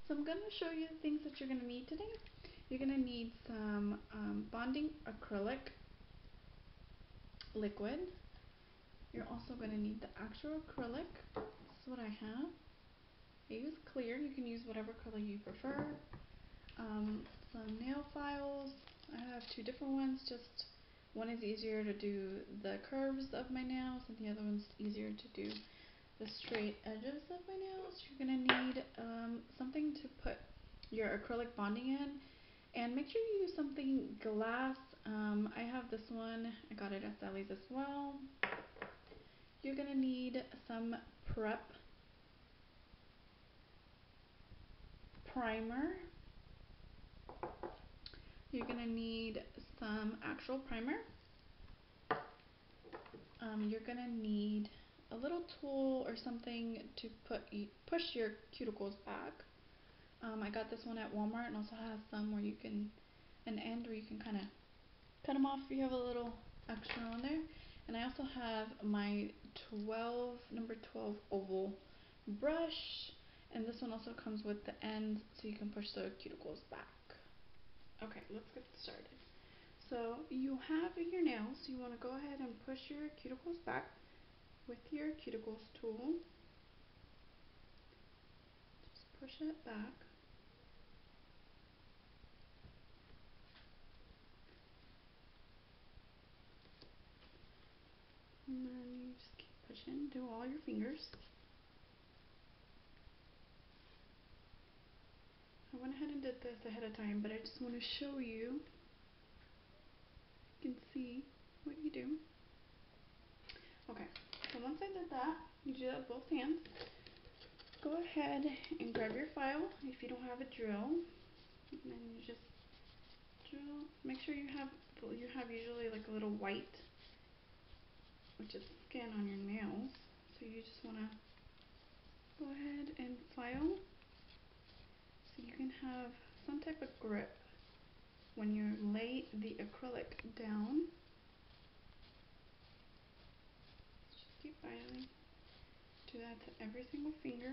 So I'm going to show you the things that you're going to need today. You're going to need some bonding acrylic liquid. You're also going to need the actual acrylic. This is what I have. I use clear. You can use whatever color you prefer. Some nail files. I have two different ones. Just one is easier to do the curves of my nails, and the other one's easier to do the straight edges of my nails. You're going to need something to put your acrylic bonding in, and make sure you use something glass. I have this one. I got it at Sally's as well. You're going to need some prep primer. You're going to need some actual primer. You're going to need a little tool or something to push your cuticles back. I got this one at Walmart, and also has some where you can, an end where you can kind of cut them off if you have a little extra on there. And I also have my number 12 oval brush, and this one also comes with the ends so you can push the cuticles back. Okay, let's get started. So you have your nails. You want to go ahead and push your cuticles back with your cuticles tool. Just push it back. And then you just keep pushing, do all your fingers. I went ahead and did this ahead of time, but I just want to show you. You can see what you do. Okay, so once I did that, you do that with both hands. Go ahead and grab your file if you don't have a drill, and then you just drill. Make sure you have usually like a little white, which is skin on your nails. So you just want to go ahead and file so you can have some type of grip when you lay the acrylic down. Just keep filing. Do that to every single finger.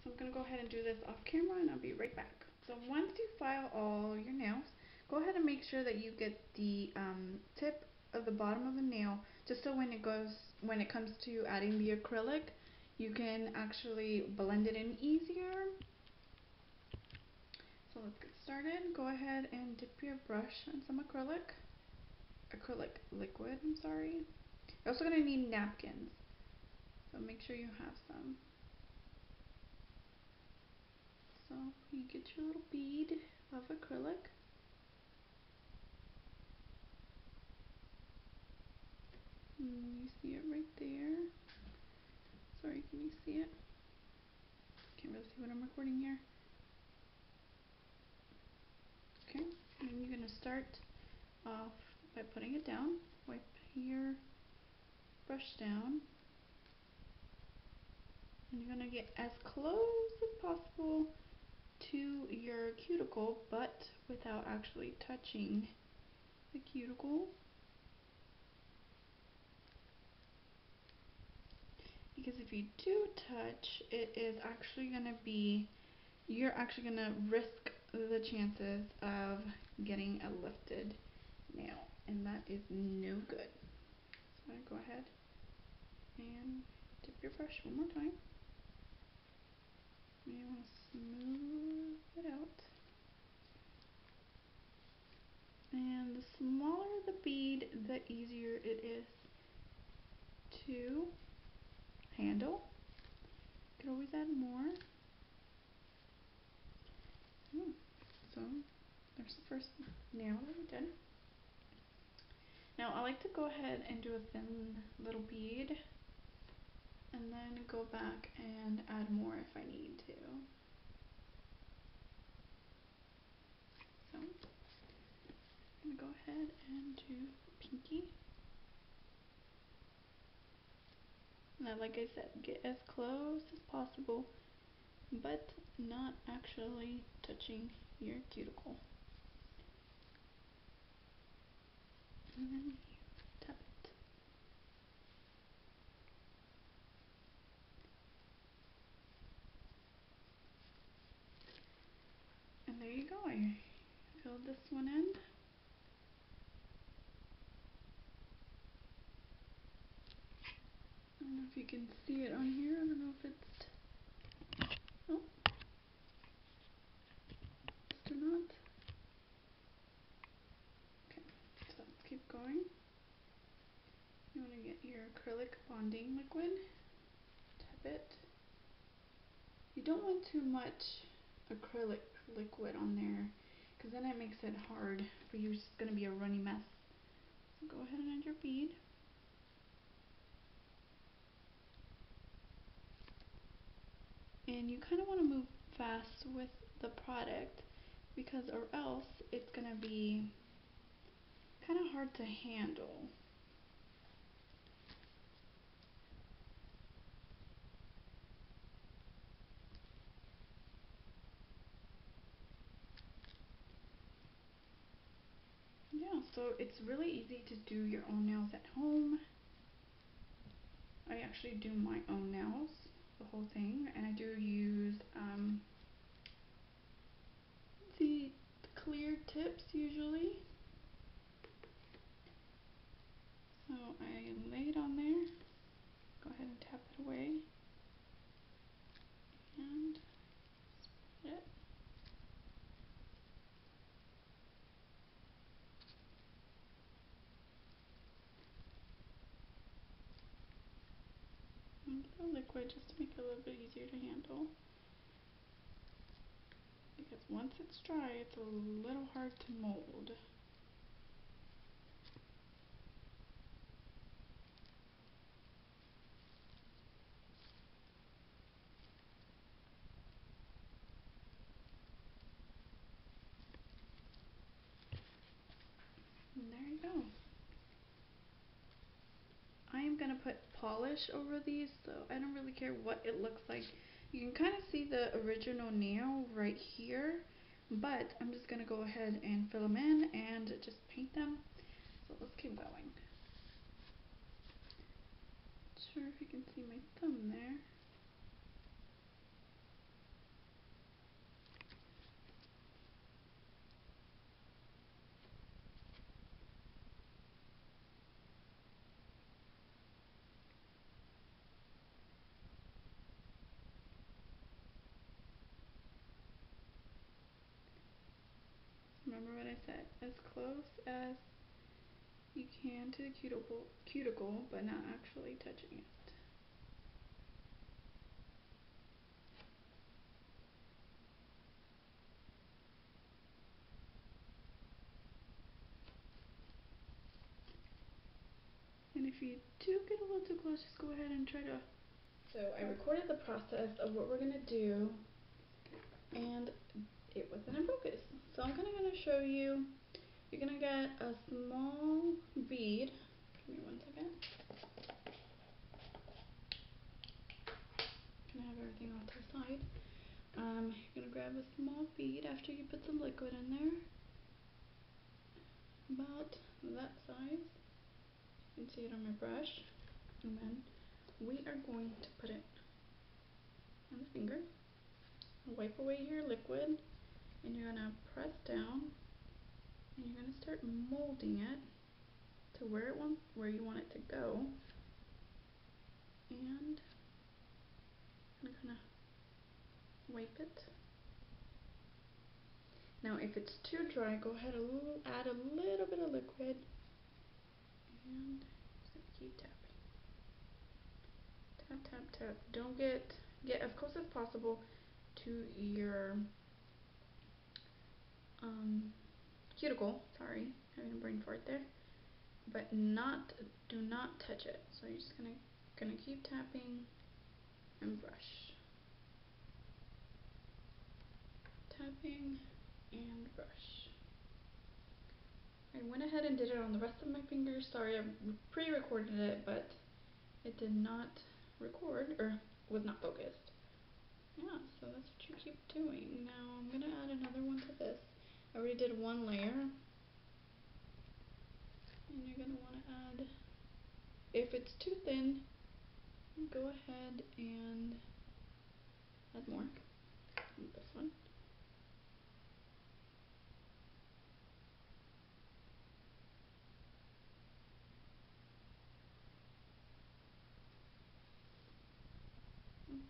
So I'm going to go ahead and do this off camera, and I'll be right back. So once you file all your nails, go ahead and make sure that you get the tip of the bottom of the nail, just so when it comes to adding the acrylic, you can actually blend it in easier. So let's get started. Go ahead and dip your brush in some acrylic liquid, I'm sorry. You're also going to need napkins, so make sure you have some. So you get your little bead of acrylic. And you see it right there. Sorry, can you see it? Can't really see what I'm recording here. Okay, and you're going to start off by putting it down. Wipe your brush down. And you're going to get as close as possible to your cuticle, but without actually touching the cuticle. Because if you do touch, you're actually going to risk the chances of getting a lifted nail, and that is no good. So I'm going to go ahead and dip your brush one more time. And you want to smooth it out. And the smaller the bead, the easier it is to handle. You can always add more. So there's the first nail that we did. Now I like to go ahead and do a thin little bead, and then go back and add more if I need to. So I'm going to go ahead and do pinky. Now, like I said, get as close as possible, but not actually touching your cuticle. And then you tap it. go. I filled this one in. I don't know if you can see it on here. I don't know if it's, oh, just or not. Okay, so let's keep going. You want to get your acrylic bonding liquid, tap it. You don't want too much acrylic liquid on there because then it makes it hard for you. It's just going to be a runny mess. So go ahead and add your bead. And you kind of want to move fast with the product because or else it's going to be kind of hard to handle. Yeah, so it's really easy to do your own nails at home. I actually do my own nails, the whole thing, and I do use the clear tips usually. So I lay it on there, go ahead and tap it away, and spread it. And the liquid just to make it a little bit easier to handle. Because once it's dry, it's a little hard to mold. And there you go. I am going to put polish over these, so I don't really care what it looks like. You can kind of see the original nail right here, but I'm just going to go ahead and fill them in and just paint them. So let's keep going. Not sure if you can see my thumb there. Remember what I said, as close as you can to the cuticle, but not actually touching it. And if you do get a little too close, just go ahead and try to... So I recorded the process of what we're going to do, and it wasn't in focus. So I'm kind of going to show you. You're going to get a small bead. Give me 1 second. I'm going to have everything off to the side. You're going to grab a small bead after you put some liquid in there. About that size. You can see it on my brush. And then we are going to put it on the finger. Wipe away your liquid. And you're going to press down. And you're going to start molding it to where you want it to go. And I'm going to wipe it. Now if it's too dry, go ahead and add a little bit of liquid. And just going to keep tapping. Tap, tap, tap. Don't get as close as possible to your cuticle. Sorry, having a brain fart there. But do not touch it. So you're just gonna keep tapping and brush. Tapping and brush. I went ahead and did it on the rest of my fingers. Sorry, I pre-recorded it, but it did not record, or was not focused. Yeah, so that's what you keep doing. Now I'm gonna add another one to this. I already did one layer. And you're gonna wanna add, if it's too thin, go ahead and add more. This one.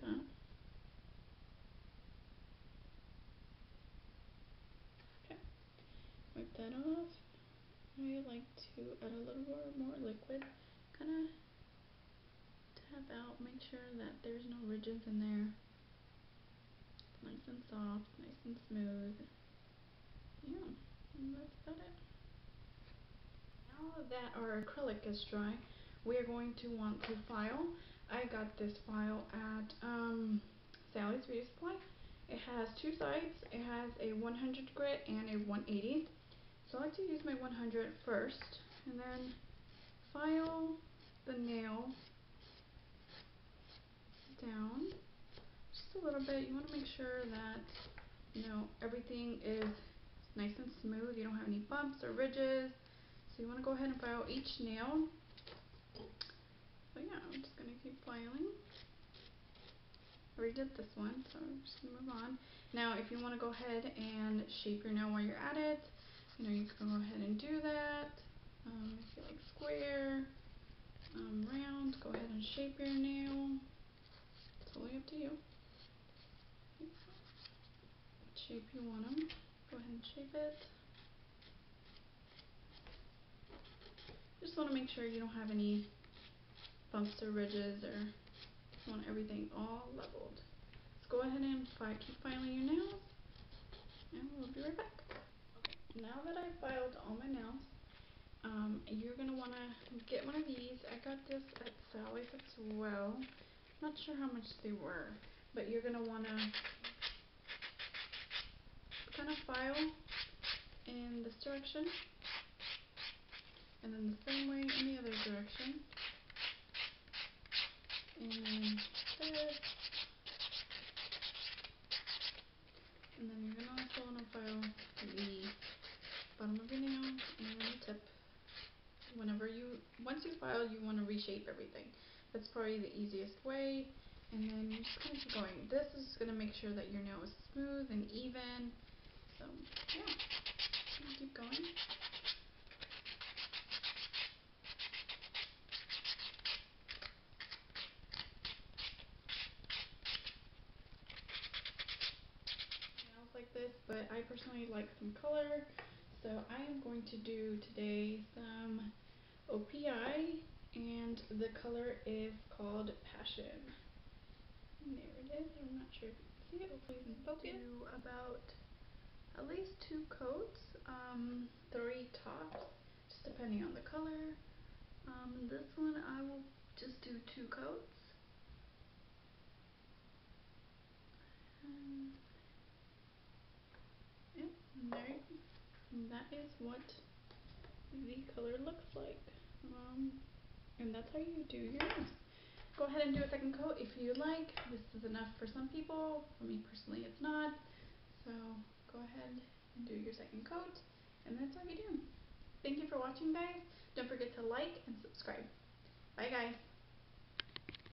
that. Okay, wipe that off. I like to add a little more liquid, kind of tap out, make sure that there's no ridges in there. Nice and soft, nice and smooth. Yeah, and that's about it. Now that our acrylic is dry, we are going to want to file. I got this file at Sally's Beauty Supply. It has two sides. It has a 100 grit and a 180. So I like to use my 100 first, and then file the nail down just a little bit. You want to make sure that everything is nice and smooth. You don't have any bumps or ridges. So you want to go ahead and file each nail. So yeah, I'm just going to keep filing. I already did this one, so I'm just going to move on. Now if you want to go ahead and shape your nail while you're at it, you can go ahead and do that. If you like square, round, go ahead and shape your nail. Totally up to you. What shape you want them. Go ahead and shape it. Just want to make sure you don't have any bumps or ridges, or you want everything all leveled. So go ahead and keep filing your nails, and we'll be right back. Okay, now that I've filed all my nails, you're going to want to get one of these. I got this at Sally's as well. Not sure how much they were, but you're going to want to kind of file in this direction, and then the same way in the other direction, and then this, and then you're going to also want to file the bottom of your nail and the tip. Once you file, you want to reshape everything. That's probably the easiest way, and then you just kind of keep going. This is going to make sure that your nail is smooth and even. So yeah, keep going. Nails like this, but I personally like some color, so I am going to do today some OPI, and the color is called Passion. And there it is. I'm not sure if you can see it. Hopefully you can focus. Do about at least 2 coats, 3 tops, just depending on the color. This one I will just do 2 coats. Yep, and that is what the color looks like. And that's how you do your nails. Go ahead and do a second coat if you like. This is enough for some people. For me personally, it's not. So go ahead and do your second coat, and that's all you do. Thank you for watching, guys. Don't forget to like and subscribe. Bye, guys.